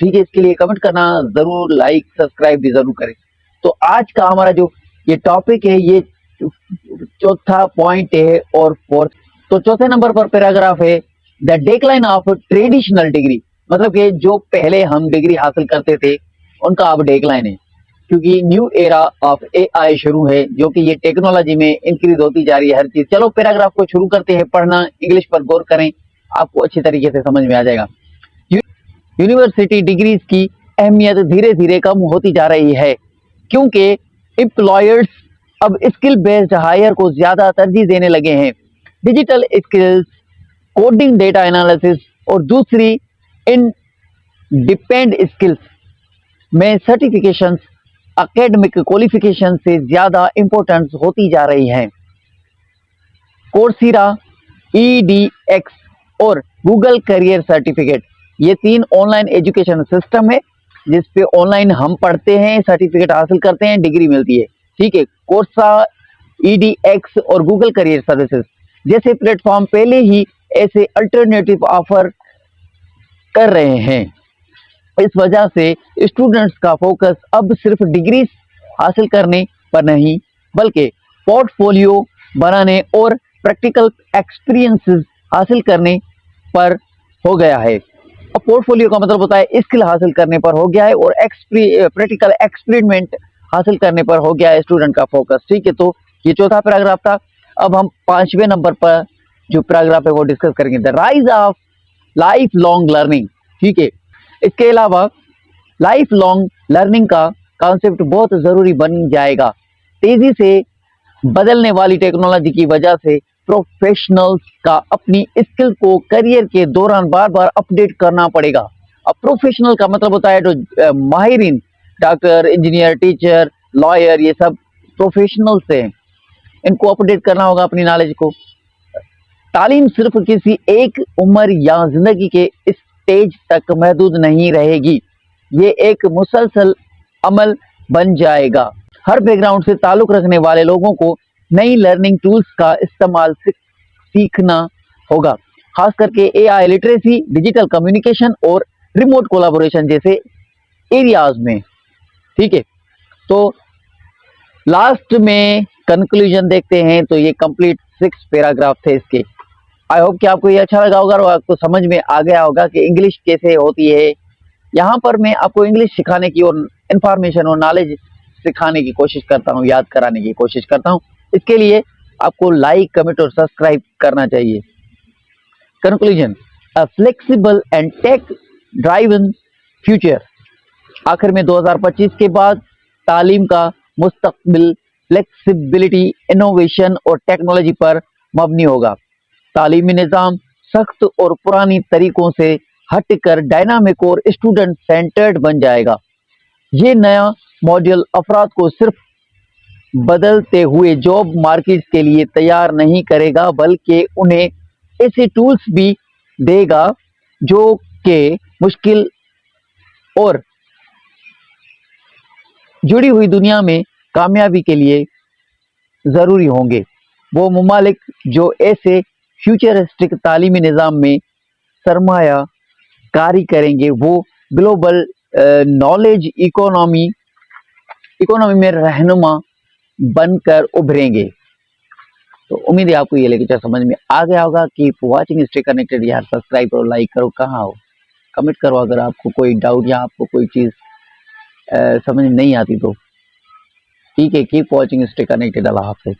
ठीक है, इसके लिए कमेंट करना जरूर, लाइक सब्सक्राइब भी जरूर करें। तो आज का हमारा जो ये टॉपिक है, ये चौथा पॉइंट है और फोर्थ। तो चौथे नंबर पर पैराग्राफ है the decline of traditional degree, मतलब कि जो पहले हम डिग्री हासिल करते थे उनका अब डेक्लाइन है, क्योंकि न्यू एरा ऑफ एआई शुरू है, जो कि ये टेक्नोलॉजी में इंक्रीज होती जा रही है हर चीज। चलो पैराग्राफ को शुरू करते हैं पढ़ना, इंग्लिश पर गौर करें, आपको अच्छी तरीके से समझ में आ जाएगा। यूनिवर्सिटी डिग्रीज की अहमियत धीरे धीरे कम होती जा रही है, क्योंकि एम्प्लॉयर्स अब स्किल बेस्ड हायर को ज्यादा तरजीह देने लगे हैं। Digital skills, coding, data analysis और दूसरी इन डिपेंड स्किल्स में सर्टिफिकेशंस एकेडमिक क्वालिफिकेशन से ज्यादा इंपॉर्टेंस होती जा रही है। कोर्सेरा, ईडीएक्स और गूगल करियर सर्टिफिकेट, ये 3 ऑनलाइन एजुकेशन सिस्टम है जिसपे ऑनलाइन हम पढ़ते हैं, सर्टिफिकेट हासिल करते हैं, डिग्री मिलती है। ठीक है, कोर्सा, ईडीएक्स और गूगल करियर सर्विसेज जैसे प्लेटफॉर्म पहले ही ऐसे अल्टरनेटिव ऑफर कर रहे हैं। इस वजह से स्टूडेंट्स का फोकस अब सिर्फ डिग्री हासिल करने पर नहीं, बल्कि पोर्टफोलियो बनाने और प्रैक्टिकल एक्सपीरियंसेस हासिल करने पर हो गया है। अब पोर्टफोलियो का मतलब होता है स्किल हासिल करने पर हो गया है, और प्रैक्टिकल एक्सपेरिमेंट हासिल करने पर हो गया है स्टूडेंट का फोकस। ठीक है, तो ये चौथा पैराग्राफ था। अब हम 5वें नंबर पर जो पैराग्राफ है वो डिस्कस करेंगे, the rise of life long learning. ठीक है, इसके अलावा लाइफ लॉन्ग लर्निंग का कॉन्सेप्ट बहुत जरूरी बन जाएगा। तेजी से बदलने वाली टेक्नोलॉजी की वजह से प्रोफेशनल्स का अपनी स्किल को करियर के दौरान बार बार अपडेट करना पड़ेगा। अब प्रोफेशनल का मतलब होता है जो माहिरीन, डॉक्टर, इंजीनियर, टीचर, लॉयर, ये सब प्रोफेशनल्स हैं, इनको अपडेट करना होगा अपनी नॉलेज को। तालीम सिर्फ किसी एक उम्र या जिंदगी के स्टेज तक महदूद नहीं रहेगी, ये एक मुसलसल अमल बन जाएगा। हर बैकग्राउंड से ताल्लुक रखने वाले लोगों को नई लर्निंग टूल्स का इस्तेमाल सीखना होगा, खास करके एआई लिटरेसी, डिजिटल कम्युनिकेशन और रिमोट कोलैबोरेशन जैसे एरियाज में। ठीक है, तो लास्ट में कंक्लूजन देखते हैं। तो ये कंप्लीट 6 पैराग्राफ थे इसके। आई होप कि आपको ये अच्छा लगा होगा और आपको समझ में आ गया होगा कि इंग्लिश कैसे होती है। यहाँ पर मैं आपको इंग्लिश सिखाने की और इंफॉर्मेशन और नॉलेज सिखाने की कोशिश करता हूँ, याद कराने की कोशिश करता हूँ। इसके लिए आपको लाइक, कमेंट और सब्सक्राइब करना चाहिए। Conclusion, a flexible and tech driven future. आखिर में 2025 के बाद तालीम का मुस्तकबिल फ्लेक्सिबिलिटी, इनोवेशन और टेक्नोलॉजी पर मबनी होगा। तालीमी निज़ाम सख्त और पुरानी तरीकों से हटकर डायनामिक और स्टूडेंट सेंटर्ड बन जाएगा। ये नया मॉड्यूल अफराद को सिर्फ बदलते हुए जॉब मार्केट के लिए तैयार नहीं करेगा, बल्कि उन्हें ऐसे टूल्स भी देगा जो कि मुश्किल और जुड़ी हुई दुनिया में कामयाबी के लिए जरूरी होंगे। वो ममालिक जो ऐसे फ्यूचरिस्टिक तालीमी निज़ाम में सरमाया कारी करेंगे, वो ग्लोबल नॉलेज इकोनॉमी में रहनुमा बनकर उभरेंगे। तो उम्मीद है आपको ये लेक्चर समझ में आ गया होगा। कीप वाचिंग, स्टे कनेक्टेड यार, सब्सक्राइब और लाइक करो। कहाँ हो, कमेंट करो अगर आपको कोई डाउट या आपको कोई चीज समझ नहीं आती तो। ठीक है, कीप वाचिंग, स्टे कनेक्टेड। अल्लाह हाफ़िज़।